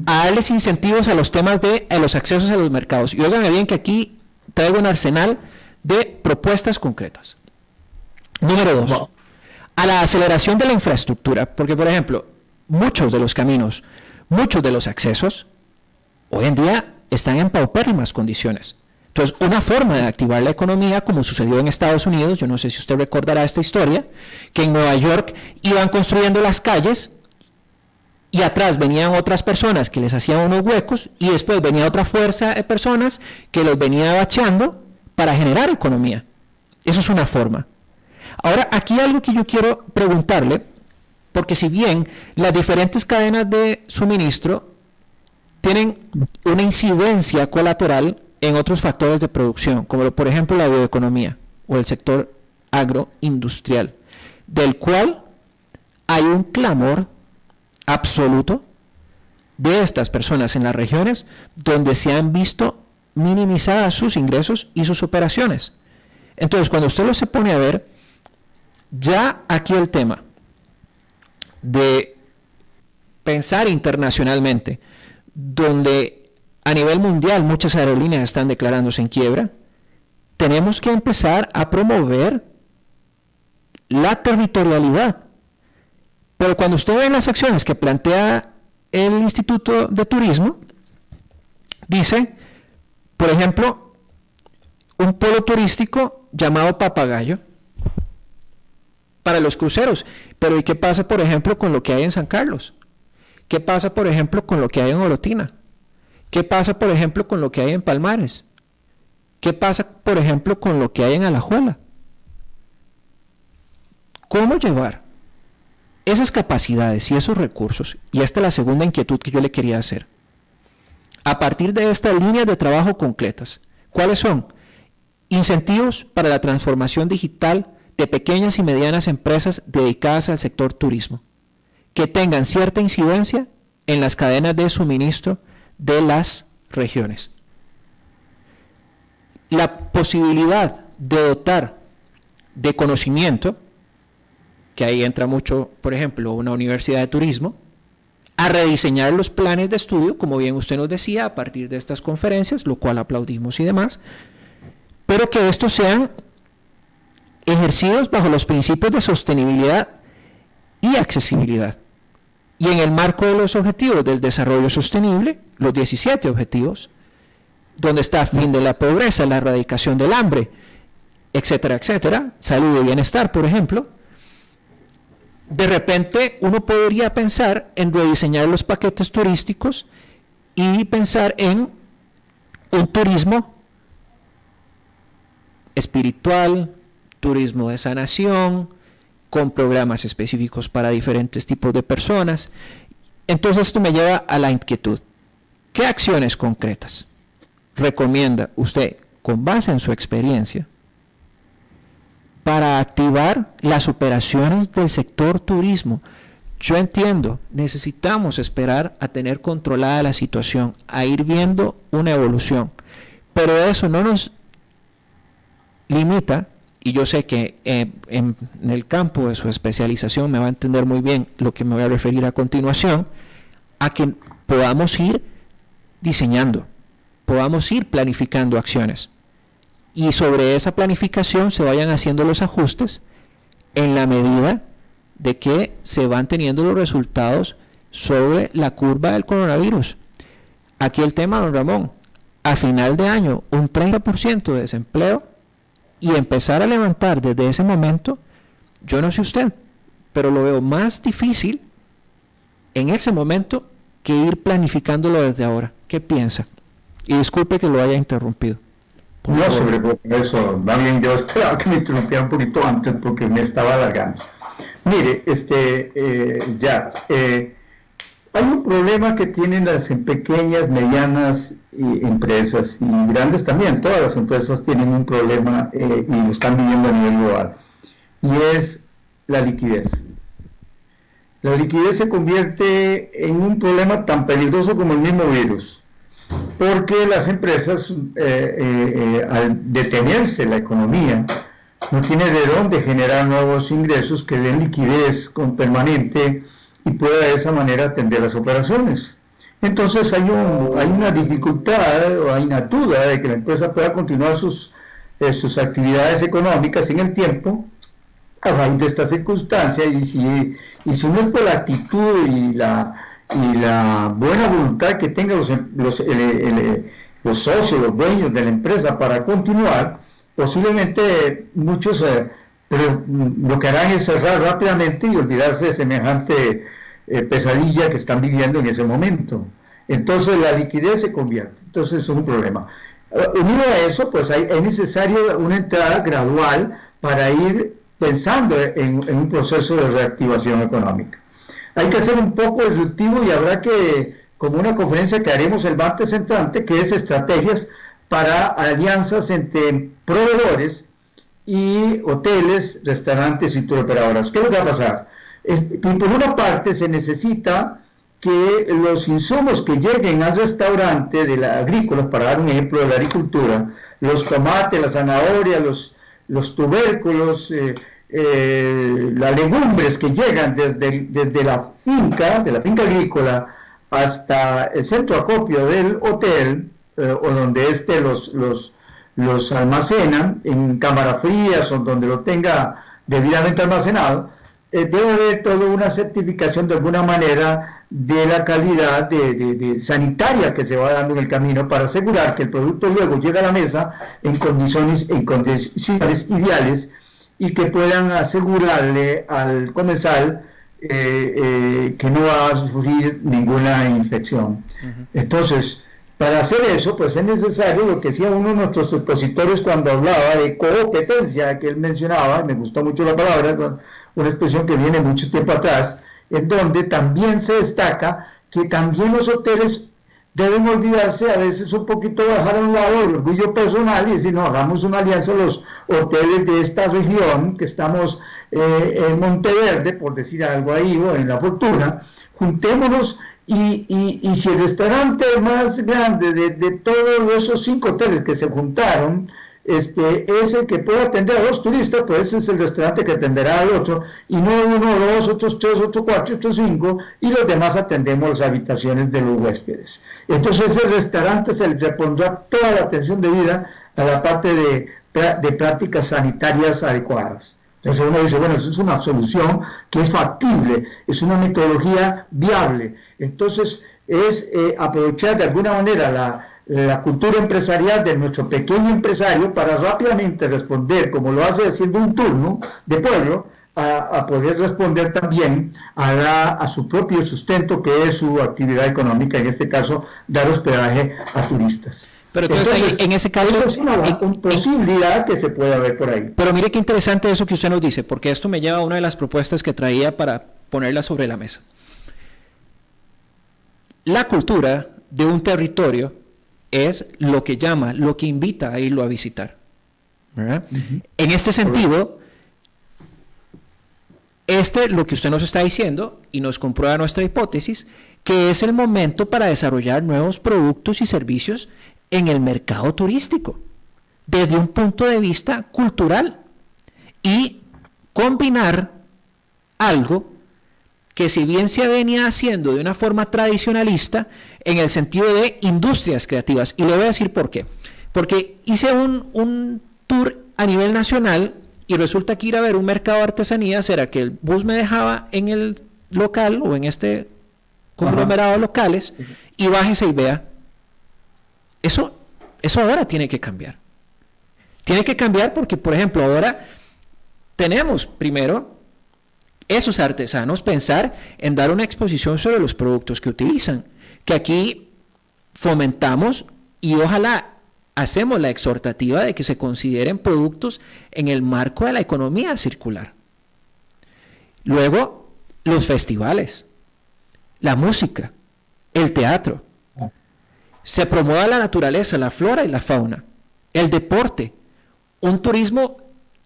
A darles incentivos a los temas de los accesos a los mercados. Y óigame bien que aquí traigo un arsenal de propuestas concretas. Número 2, a la aceleración de la infraestructura, porque por ejemplo, muchos de los caminos, muchos de los accesos, hoy en día están en paupérrimas condiciones. Entonces, una forma de activar la economía, como sucedió en Estados Unidos, yo no sé si usted recordará esta historia, que en Nueva York iban construyendo las calles, y atrás venían otras personas que les hacían unos huecos, y después venía otra fuerza de personas que los venía bacheando para generar economía. Eso es una forma. Ahora, aquí hay algo que yo quiero preguntarle, porque si bien las diferentes cadenas de suministro tienen una incidencia colateral en otros factores de producción, como por ejemplo la bioeconomía o el sector agroindustrial, del cual hay un clamor absoluto de estas personas en las regiones donde se han visto minimizadas sus ingresos y sus operaciones. Entonces, cuando usted lo se pone a ver, ya aquí el tema de pensar internacionalmente, donde a nivel mundial muchas aerolíneas están declarándose en quiebra, tenemos que empezar a promover la territorialidad. Pero cuando usted ve las acciones que plantea el Instituto de Turismo, dice, por ejemplo, un polo turístico llamado Papagayo para los cruceros. Pero ¿y qué pasa, por ejemplo, con lo que hay en San Carlos? ¿Qué pasa, por ejemplo, con lo que hay en Orotina? ¿Qué pasa, por ejemplo, con lo que hay en Palmares? ¿Qué pasa, por ejemplo, con lo que hay en Alajuela? ¿Cómo llevar esas capacidades y esos recursos? Y esta es la segunda inquietud que yo le quería hacer. A partir de estas líneas de trabajo concretas, ¿cuáles son? Incentivos para la transformación digital de pequeñas y medianas empresas dedicadas al sector turismo, que tengan cierta incidencia en las cadenas de suministro de las regiones. La posibilidad de dotar de conocimiento, que ahí entra mucho, por ejemplo, una universidad de turismo, a rediseñar los planes de estudio, como bien usted nos decía, a partir de estas conferencias, lo cual aplaudimos y demás, pero que estos sean ejercidos bajo los principios de sostenibilidad y accesibilidad. Y en el marco de los objetivos del desarrollo sostenible, los 17 objetivos, donde está fin de la pobreza, la erradicación del hambre, etcétera, etcétera, salud y bienestar, por ejemplo, de repente uno podría pensar en rediseñar los paquetes turísticos y pensar en un turismo espiritual, turismo de sanación, con programas específicos para diferentes tipos de personas. Entonces esto me lleva a la inquietud. ¿Qué acciones concretas recomienda usted, con base en su experiencia, para activar las operaciones del sector turismo? Yo entiendo, necesitamos esperar a tener controlada la situación, a ir viendo una evolución, pero eso no nos limita, y yo sé que en el campo de su especialización me va a entender muy bien lo que me voy a referir a continuación, a que podamos ir diseñando, podamos ir planificando acciones, y sobre esa planificación se vayan haciendo los ajustes en la medida de que se van teniendo los resultados sobre la curva del coronavirus. Aquí el tema, don Ramón, a final de año un 30% de desempleo y empezar a levantar desde ese momento, yo no sé usted, pero lo veo más difícil en ese momento que ir planificándolo desde ahora. ¿Qué piensa? Y disculpe que lo haya interrumpido. No, sobre eso, más bien yo esperaba que me interrumpiera un poquito antes porque me estaba alargando. Mire, hay un problema que tienen las pequeñas, medianas empresas y grandes también. Todas las empresas tienen un problema y lo están viviendo a nivel global, y es la liquidez. La liquidez se convierte en un problema tan peligroso como el mismo virus, porque las empresas, al detenerse la economía, no tienen de dónde generar nuevos ingresos que den liquidez permanente y pueda de esa manera atender las operaciones. Entonces hay una dificultad o hay una duda de que la empresa pueda continuar sus actividades económicas en el tiempo a raíz de esta circunstancia, y si no es por la actitud y la buena voluntad que tengan los socios, los dueños de la empresa para continuar, posiblemente muchos pero lo que harán es cerrar rápidamente y olvidarse de semejante pesadilla que están viviendo en ese momento. Entonces la liquidez se convierte, entonces es un problema. Unido a eso, pues es necesario una entrada gradual para ir pensando en un proceso de reactivación económica. Hay que hacer un poco disruptivo y habrá que, como una conferencia que haremos el martes entrante, que es estrategias para alianzas entre proveedores y hoteles, restaurantes y turoperadoras. ¿Qué es lo que va a pasar? Por una parte se necesita que los insumos que lleguen al restaurante de la agrícola, para dar un ejemplo de la agricultura, los tomates, la zanahoria, los tubérculos, las legumbres que llegan desde la finca agrícola hasta el centro acopio del hotel, o donde los almacenan en cámaras frías o donde lo tenga debidamente almacenado, debe haber toda una certificación de alguna manera de la calidad de sanitaria que se va dando en el camino para asegurar que el producto luego llega a la mesa en condiciones ideales y que puedan asegurarle al comensal que no va a sufrir ninguna infección. Entonces, para hacer eso, pues es necesario lo que decía uno de nuestros expositores cuando hablaba de competencia, que él mencionaba, me gustó mucho la palabra, una expresión que viene mucho tiempo atrás, en donde también se destaca que también los hoteles deben olvidarse a veces un poquito, bajar a un lado el orgullo personal y decir, no, hagamos una alianza a los hoteles de esta región, que estamos en Monteverde, por decir algo ahí, o en La Fortuna, juntémonos. Y si el restaurante más grande de todos esos 5 hoteles que se juntaron es el que puede atender a 2 turistas, pues ese es el restaurante que atenderá al otro, y no 1, 2, otros 3, otros 4, otros 5, y los demás atendemos las habitaciones de los huéspedes. Entonces el restaurante se le repondrá toda la atención debida a la parte de prácticas sanitarias adecuadas. Entonces uno dice, bueno, eso es una solución que es factible, es una metodología viable. Entonces es aprovechar de alguna manera la cultura empresarial de nuestro pequeño empresario para rápidamente responder, como lo hace haciendo un turno de pueblo, a poder responder también a su propio sustento, que es su actividad económica, en este caso, dar hospedaje a turistas. Pero entonces, en ese caso, eso es una posibilidad que se puede ver por ahí. Pero mire qué interesante eso que usted nos dice, porque esto me lleva a una de las propuestas que traía para ponerla sobre la mesa. La cultura de un territorio es lo que llama, lo que invita a irlo a visitar, ¿verdad? Uh-huh. En este sentido, lo que usted nos está diciendo, y nos comprueba nuestra hipótesis, que es el momento para desarrollar nuevos productos y servicios en el mercado turístico, desde un punto de vista cultural, y combinar algo que, si bien se venía haciendo de una forma tradicionalista, en el sentido de industrias creativas. Y le voy a decir por qué. Porque hice un tour a nivel nacional, y resulta que ir a ver un mercado de artesanías era que el bus me dejaba en el local o en este conglomerado de locales, y bájese y vea. Eso ahora tiene que cambiar. Tiene que cambiar porque, por ejemplo, ahora tenemos primero esos artesanos pensar en dar una exposición sobre los productos que utilizan, que aquí fomentamos y ojalá hacemos la exhortativa de que se consideren productos en el marco de la economía circular. Luego, los festivales, la música, el teatro. Se promueva la naturaleza, la flora y la fauna, el deporte, un turismo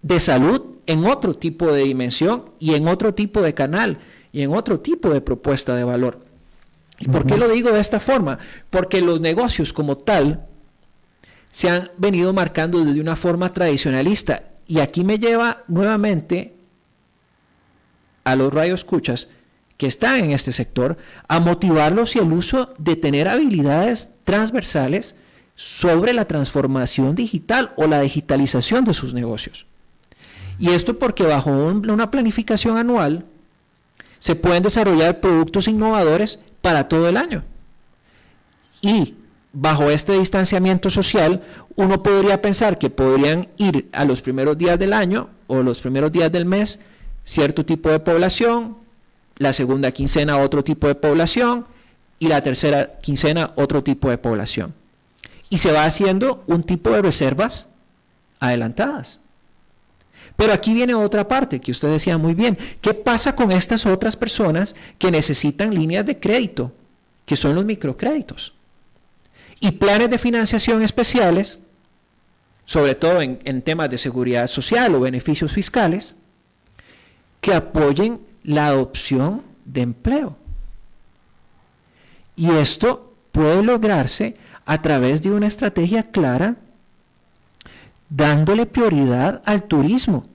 de salud en otro tipo de dimensión y en otro tipo de canal y en otro tipo de propuesta de valor. ¿Y por qué lo digo de esta forma? Porque los negocios como tal se han venido marcando desde una forma tradicionalista, y aquí me lleva nuevamente a los radioescuchas que están en este sector a motivarlos y el uso de tener habilidades transversales sobre la transformación digital o la digitalización de sus negocios. Y esto porque bajo una planificación anual se pueden desarrollar productos innovadores para todo el año. Y bajo este distanciamiento social, uno podría pensar que podrían ir a los primeros días del año o los primeros días del mes cierto tipo de población, la segunda quincena otro tipo de población y la tercera quincena otro tipo de población. Y se va haciendo un tipo de reservas adelantadas. Pero aquí viene otra parte que usted decía muy bien. ¿Qué pasa con estas otras personas que necesitan líneas de crédito, que son los microcréditos? Y planes de financiación especiales, sobre todo en temas de seguridad social o beneficios fiscales, que apoyen la adopción de empleo. Y esto puede lograrse a través de una estrategia clara, dándole prioridad al turismo,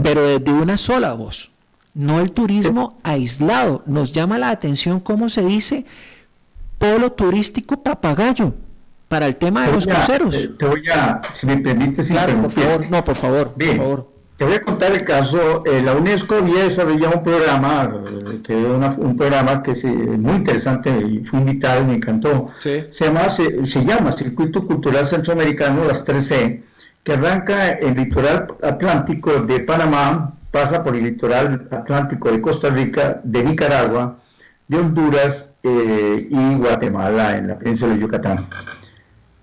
pero desde una sola voz, no el turismo aislado. Nos llama la atención cómo se dice polo turístico papagayo para el tema de los cruceros. Si me permites, claro, por favor. Te voy a contar el caso. La UNESCO había desarrollado un programa, un programa que es muy interesante, y fui invitado y me encantó. Sí. Se llama Circuito Cultural Centroamericano, las 3C, que arranca en el litoral atlántico de Panamá, pasa por el litoral atlántico de Costa Rica, de Nicaragua, de Honduras y Guatemala, en la península de Yucatán.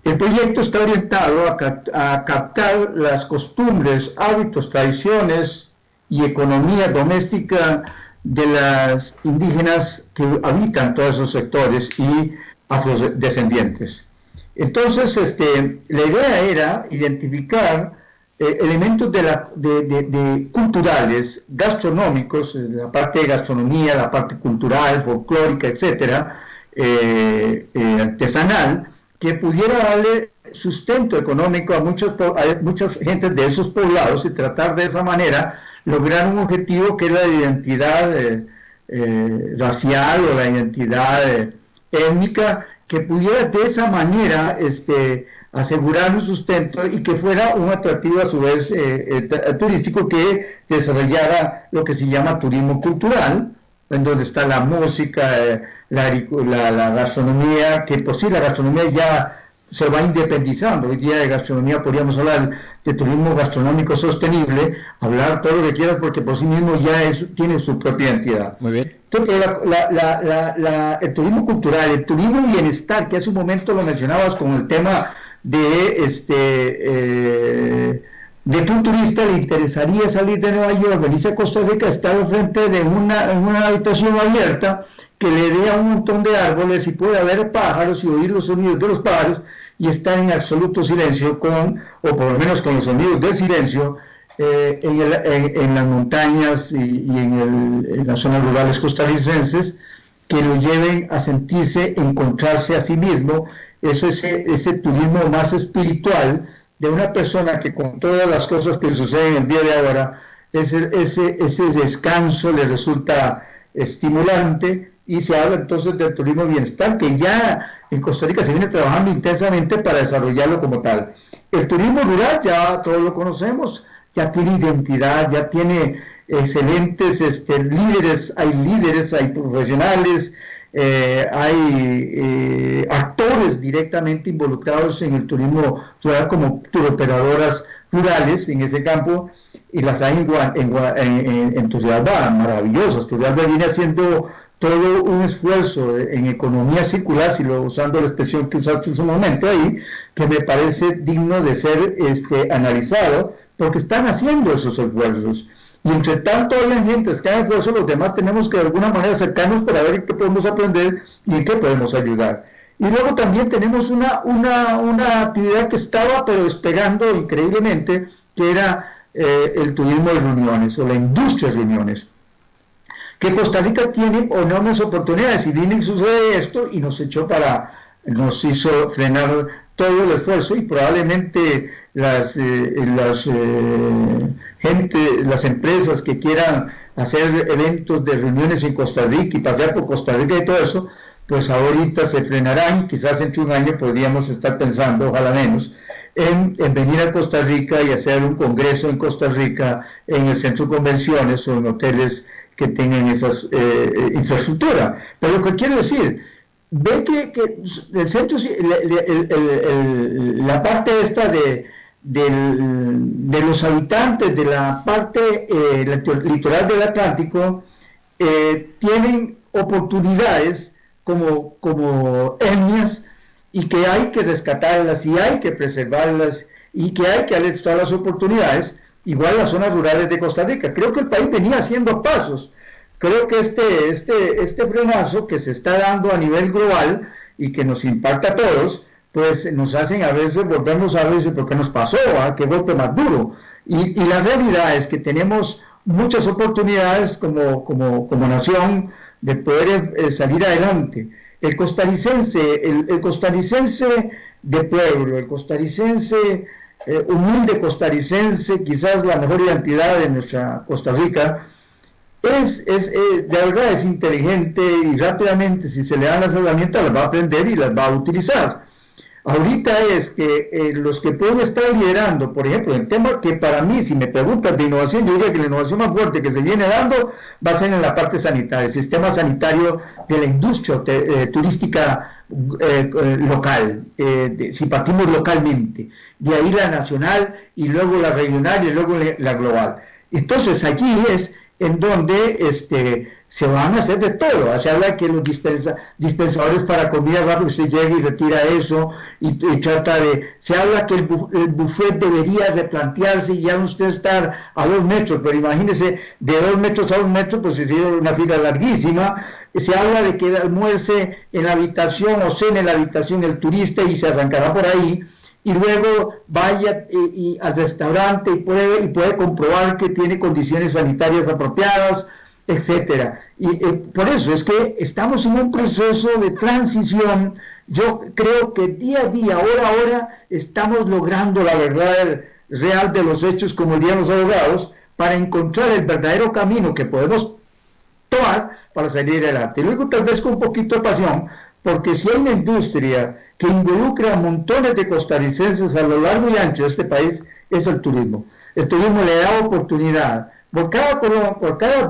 El proyecto está orientado a captar las costumbres, hábitos, tradiciones y economía doméstica de las indígenas que habitan todos esos sectores y afrodescendientes. Entonces, la idea era identificar elementos culturales, gastronómicos, la parte de gastronomía, la parte cultural, folclórica, etcétera, artesanal, que pudiera darle sustento económico a muchas gentes de esos poblados y tratar de esa manera lograr un objetivo que es la identidad racial o la identidad étnica, que pudiera de esa manera asegurar un sustento y que fuera un atractivo a su vez turístico, que desarrollara lo que se llama turismo cultural en donde está la música, la gastronomía, que por sí la gastronomía ya se va independizando. Hoy día de gastronomía podríamos hablar de turismo gastronómico sostenible, hablar todo lo que quieras, porque por sí mismo ya tiene su propia entidad. Muy bien. Entonces, el turismo cultural, el turismo bienestar, que hace un momento lo mencionabas con el tema de un turista le interesaría salir de Nueva York, venirse a Costa Rica, estar al frente de una habitación abierta que le dé a un montón de árboles y puede haber pájaros y oír los sonidos de los pájaros y estar en absoluto silencio o por lo menos con los sonidos del silencio en las montañas y en las zonas rurales costarricenses, que lo lleven a sentirse, encontrarse a sí mismo. Eso es ese turismo más espiritual de una persona que, con todas las cosas que suceden el día de ahora, ese descanso le resulta estimulante, y se habla entonces del turismo bienestar, que ya en Costa Rica se viene trabajando intensamente para desarrollarlo como tal. El turismo rural ya todos lo conocemos, ya tiene identidad, ya tiene excelentes líderes, hay profesionales, hay actores directamente involucrados en el turismo rural como turoperadoras rurales en ese campo, y las hay en Turrialba, maravillosas. Turrialba viene haciendo todo un esfuerzo en economía circular, usando la expresión que usaste en un momento ahí, que me parece digno de ser analizado, porque están haciendo esos esfuerzos. Y entre tanto hay gente que hace esfuerzo, los demás tenemos que de alguna manera acercarnos para ver en qué podemos aprender y en qué podemos ayudar. Y luego también tenemos una actividad que estaba pero despegando increíblemente, que era el turismo de reuniones, o la industria de reuniones, que Costa Rica tiene enormes oportunidades, y viene y sucede esto y nos hizo frenar todo el esfuerzo, y probablemente las empresas que quieran hacer eventos de reuniones en Costa Rica y pasear por Costa Rica y todo eso, pues ahorita se frenarán, y quizás entre un año podríamos estar pensando, ojalá menos, en venir a Costa Rica y hacer un congreso en Costa Rica, en el centro de convenciones o en hoteles que tengan esa infraestructura. Pero lo que quiero decir, ve que el centro, la parte esta de los habitantes de la parte litoral del Atlántico tienen oportunidades como etnias, y que hay que rescatarlas y hay que preservarlas y que hay que darles todas las oportunidades, igual las zonas rurales de Costa Rica. Creo que el país venía haciendo pasos. Creo que este frenazo que se está dando a nivel global y que nos impacta a todos, pues nos hacen a veces, volvemos a veces, ¿por qué nos pasó? ¿Qué golpe más duro? Y la realidad es que tenemos muchas oportunidades como nación de poder salir adelante. El costarricense de pueblo, el costarricense, humilde costarricense, quizás la mejor identidad de nuestra Costa Rica, de verdad es inteligente, y rápidamente, si se le dan las herramientas, las va a aprender y las va a utilizar. Ahorita es que los que pueden estar liderando, por ejemplo, el tema que para mí, si me preguntas de innovación, yo diría que la innovación más fuerte que se viene dando va a ser en la parte sanitaria, el sistema sanitario de la industria turística local, si partimos localmente, de ahí la nacional y luego la regional y luego la global. Entonces allí es en donde se van a hacer de todo. Se habla que los dispensadores para comida rápida, usted llega y retira eso, y trata se habla que el buffet debería replantearse y ya no usted estar a 2 metros, pero imagínese, de 2 metros a 1 metro, pues sería una fila larguísima. Se habla de que almuerce en la habitación o cene en la habitación el turista y se arrancará por ahí, y luego vaya al restaurante y puede comprobar que tiene condiciones sanitarias apropiadas, etcétera. Y por eso es que estamos en un proceso de transición. Yo creo que día a día, hora a hora, estamos logrando la verdad real de los hechos, como dirían los abogados, para encontrar el verdadero camino que podemos tomar para salir adelante. Y luego, tal vez con un poquito de pasión, porque si hay una industria que involucra a montones de costarricenses a lo largo y ancho de este país, es el turismo. El turismo le da oportunidad. Por cada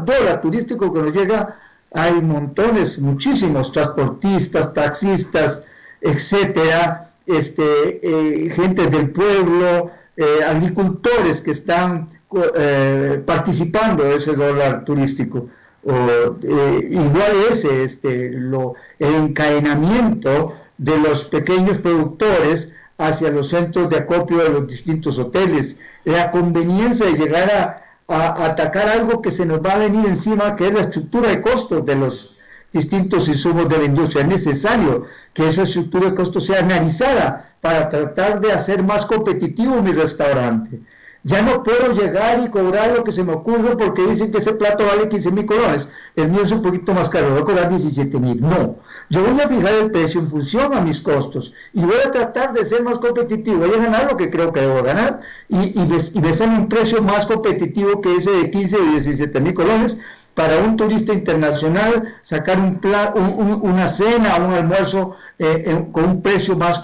dólar turístico que nos llega, hay montones, muchísimos transportistas, taxistas, etcétera, gente del pueblo, agricultores que están participando de ese dólar turístico. Igual es el encadenamiento de los pequeños productores hacia los centros de acopio de los distintos hoteles, la conveniencia de llegar a atacar algo que se nos va a venir encima, que es la estructura de costos de los distintos insumos de la industria. Es necesario que esa estructura de costos sea analizada para tratar de hacer más competitivo mi restaurante. Ya no puedo llegar y cobrar lo que se me ocurre porque dicen que ese plato vale 15.000 colones, el mío es un poquito más caro, voy a cobrar 17.000. No, yo voy a fijar el precio en función a mis costos y voy a tratar de ser más competitivo, voy a ganar lo que creo que debo ganar y me sale un precio más competitivo que ese de 15 o 17.000 colones. Para un turista internacional, sacar una cena o un almuerzo con un precio más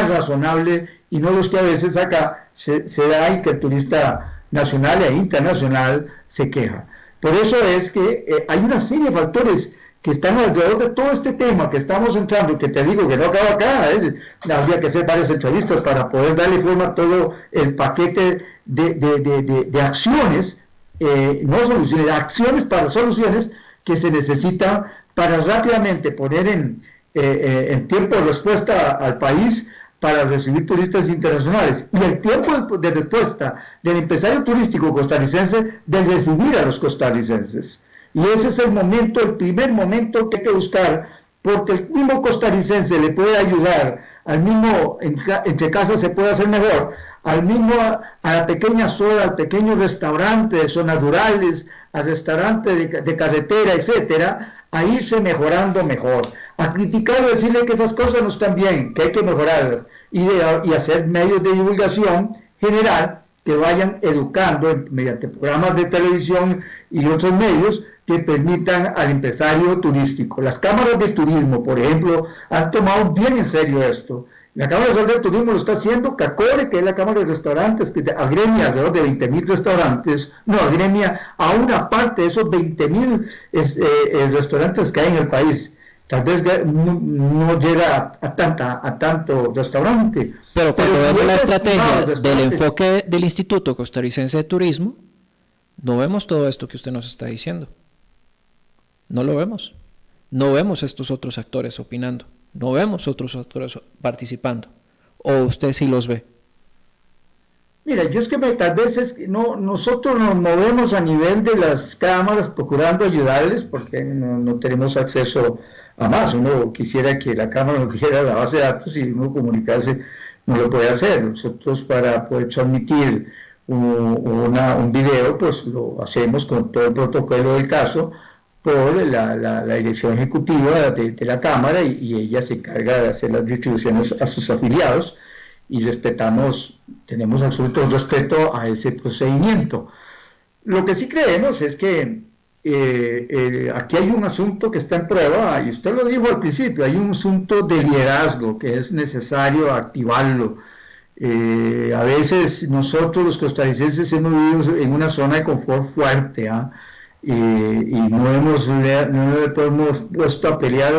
razonable y no los que a veces acá se da y que el turista nacional e internacional se queja. Por eso es que hay una serie de factores que están alrededor de todo este tema que estamos entrando, que te digo que no acaba acá, habría que hacer varias entrevistas para poder darle forma a todo el paquete de acciones, no soluciones, acciones para soluciones que se necesitan para rápidamente poner en tiempo de respuesta al país para recibir turistas internacionales y el tiempo de respuesta del empresario turístico costarricense de recibir a los costarricenses. Y ese es el momento, el primer momento que hay que buscar, porque el mismo costarricense le puede ayudar, al mismo, entre casas se puede hacer mejor, al mismo, a la pequeña zona, al pequeño restaurante de zonas rurales, al restaurante de carretera, etcétera, a irse mejorando mejor, a criticar o decirle que esas cosas no están bien, que hay que mejorarlas, y hacer medios de divulgación general que vayan educando mediante programas de televisión y otros medios que permitan al empresario turístico. Las cámaras de turismo, por ejemplo, han tomado bien en serio esto. La Cámara Nacional de Turismo lo está haciendo, CACORE, que es la Cámara de Restaurantes, que agremia alrededor de 20.000 restaurantes, agremia a una parte de esos 20.000 restaurantes que hay en el país. Tal vez no llega a tanto restaurante. Pero cuando vemos la estrategia del enfoque del Instituto Costarricense de Turismo, no vemos todo esto que usted nos está diciendo. No lo vemos. No vemos estos otros actores opinando. No vemos otros actores participando. ¿O usted sí los ve? Mira, yo es que tal vez nosotros nos movemos a nivel de las cámaras procurando ayudarles porque no tenemos acceso a más. Uno quisiera que la cámara no quiera la base de datos y uno comunicarse no lo puede hacer. Nosotros para poder transmitir un video pues lo hacemos con todo el protocolo del caso por la dirección ejecutiva de la cámara y ella se encarga de hacer las distribuciones a sus afiliados y tenemos absoluto respeto a ese procedimiento. Lo que sí creemos es que aquí hay un asunto que está en prueba, y usted lo dijo al principio, hay un asunto de liderazgo que es necesario activarlo. A veces nosotros los costarricenses hemos vivido en una zona de confort fuerte, y no hemos puesto a pelear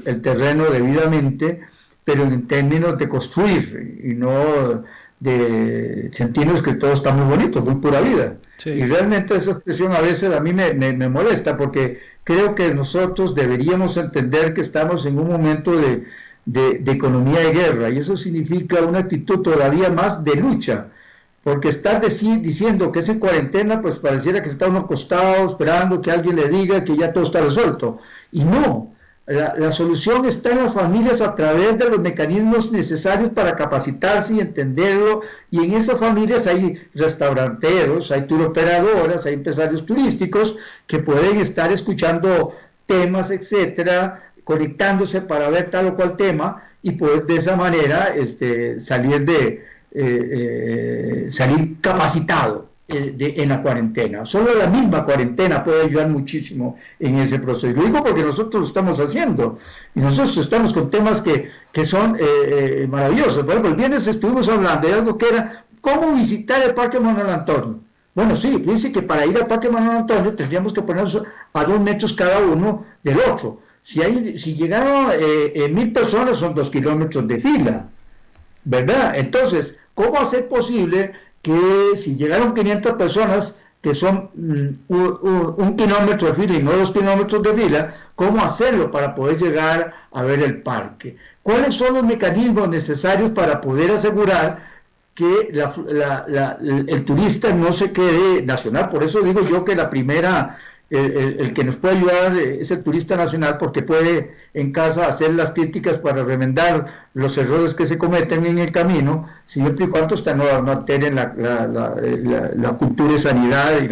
el terreno debidamente, pero en términos de construir y no de sentirnos que todo está muy bonito, muy pura vida. Sí. Y realmente esa expresión a veces a mí me molesta porque creo que nosotros deberíamos entender que estamos en un momento de economía de guerra, y eso significa una actitud todavía más de lucha, porque estar diciendo que es en cuarentena, pues pareciera que está uno acostado esperando que alguien le diga que ya todo está resuelto, y no. La solución está en las familias a través de los mecanismos necesarios para capacitarse y entenderlo, y en esas familias hay restauranteros, hay turoperadoras, hay empresarios turísticos que pueden estar escuchando temas, etcétera, conectándose para ver tal o cual tema y poder de esa manera salir capacitado en la cuarentena. Solo la misma cuarentena puede ayudar muchísimo en ese proceso. Lo digo porque nosotros lo estamos haciendo y nosotros estamos con temas que son maravillosos. Por ejemplo, el viernes estuvimos hablando de algo que era cómo visitar el Parque Manuel Antonio. Bueno, sí, dice que para ir al Parque Manuel Antonio tendríamos que ponernos a 2 metros cada uno del otro. Si llegaron 1.000 personas, son 2 kilómetros de fila, ¿verdad? Entonces, ¿cómo hacer posible que si llegaron 500 personas, que son 1 kilómetro de fila y no 2 kilómetros de fila, cómo hacerlo para poder llegar a ver el parque? ¿Cuáles son los mecanismos necesarios para poder asegurar que el turista no se quede nacional? Por eso digo yo que la primera, el que nos puede ayudar es el turista nacional, porque puede en casa hacer las críticas para remendar los errores que se cometen en el camino, siempre y cuando no alteren la cultura de sanidad y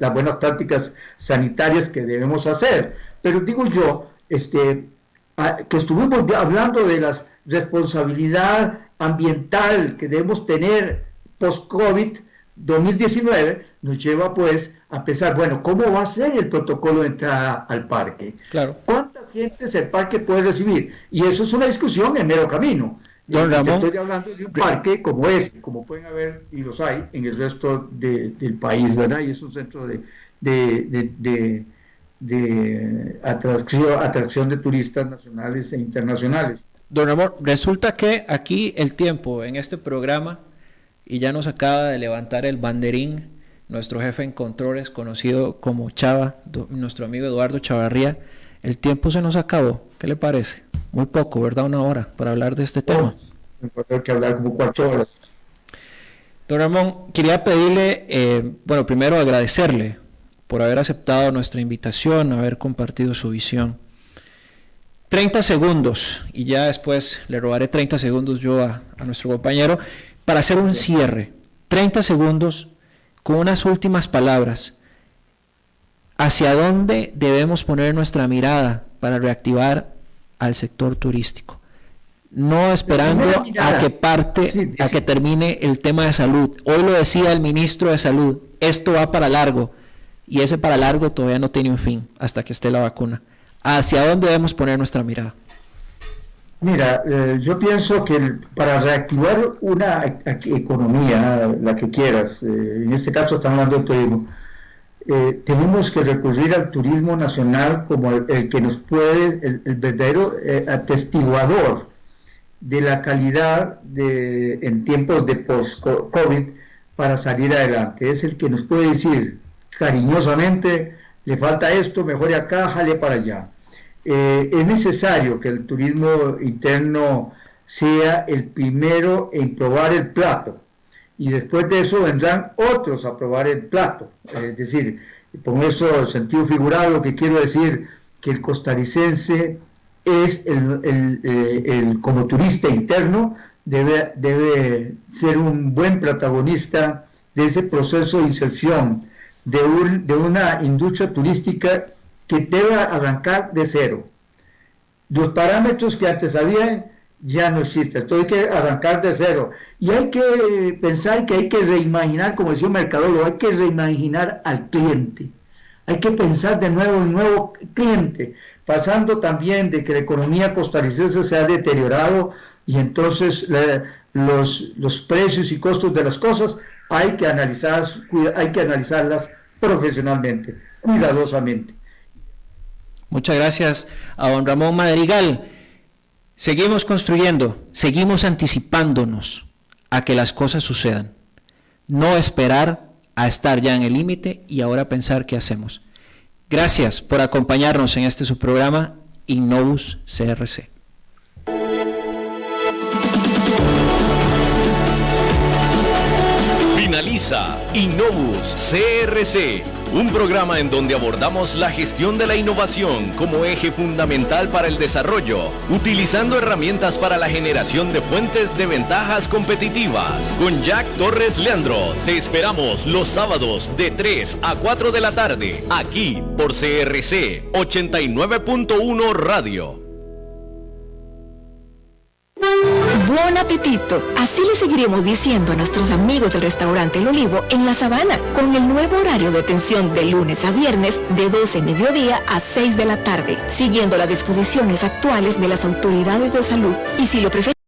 las buenas prácticas sanitarias que debemos hacer. Pero digo yo, que estuvimos hablando de la responsabilidad ambiental que debemos tener post-COVID 2019, nos lleva pues a pensar, bueno, ¿cómo va a ser el protocolo de entrada al parque? Claro. ¿Cuántas gentes el parque puede recibir? Y eso es una discusión en mero camino. Don Ramón, estoy hablando de un parque como este, como pueden haber, y los hay, en el resto del país, ¿verdad? Y es un centro de atracción de turistas nacionales e internacionales. Don Ramón, resulta que aquí el tiempo en este programa, y ya nos acaba de levantar el banderín nuestro jefe en controles, conocido como Chava, nuestro amigo Eduardo Chavarría, el tiempo se nos acabó. ¿Qué le parece? Muy poco, ¿verdad? 1 hora para hablar de este tema. Tengo que hablar como 4 horas. Don Ramón, quería pedirle, bueno, primero agradecerle por haber aceptado nuestra invitación, haber compartido su visión. 30 segundos, y ya después le robaré 30 segundos yo a nuestro compañero, para hacer un cierre. 30 segundos con unas últimas palabras. ¿Hacia dónde debemos poner nuestra mirada para reactivar al sector turístico? No esperando a que termine el tema de salud. Hoy lo decía el ministro de Salud, esto va para largo, y ese para largo todavía no tiene un fin hasta que esté la vacuna. ¿Hacia dónde debemos poner nuestra mirada? Mira, yo pienso que para reactivar una economía, la que quieras, en este caso estamos hablando de turismo, tenemos que recurrir al turismo nacional como el que nos puede, el verdadero atestiguador de la calidad en tiempos de post-COVID para salir adelante. Es el que nos puede decir cariñosamente, le falta esto, mejore acá, jale para allá. Es necesario que el turismo interno sea el primero en probar el plato, y después de eso vendrán otros a probar el plato. Es decir, con eso, en sentido figurado, lo que quiero decir que el costarricense es como turista interno debe ser un buen protagonista de ese proceso de inserción de una industria turística que debe arrancar de cero. Los parámetros que antes había ya no existen, entonces hay que arrancar de cero. Y hay que pensar que hay que reimaginar, como decía un mercadólogo, hay que reimaginar al cliente. Hay que pensar de nuevo en un nuevo cliente, pasando también de que la economía costarricense se ha deteriorado y entonces los precios y costos de las cosas hay que analizarlas profesionalmente, cuidadosamente. Muchas gracias a don Ramón Madrigal. Seguimos construyendo, seguimos anticipándonos a que las cosas sucedan. No esperar a estar ya en el límite y ahora pensar qué hacemos. Gracias por acompañarnos en este su programa Innovus CRC. Finaliza Innovus CRC, un programa en donde abordamos la gestión de la innovación como eje fundamental para el desarrollo, utilizando herramientas para la generación de fuentes de ventajas competitivas. Con Jack Torres Leandro, te esperamos los sábados de 3 a 4 de la tarde, aquí por CRC 89.1 Radio. Buen apetito. Así le seguiremos diciendo a nuestros amigos del restaurante El Olivo en La Sabana, con el nuevo horario de atención de lunes a viernes de 12 de mediodía a 6 de la tarde, siguiendo las disposiciones actuales de las autoridades de salud. Y si lo prefieren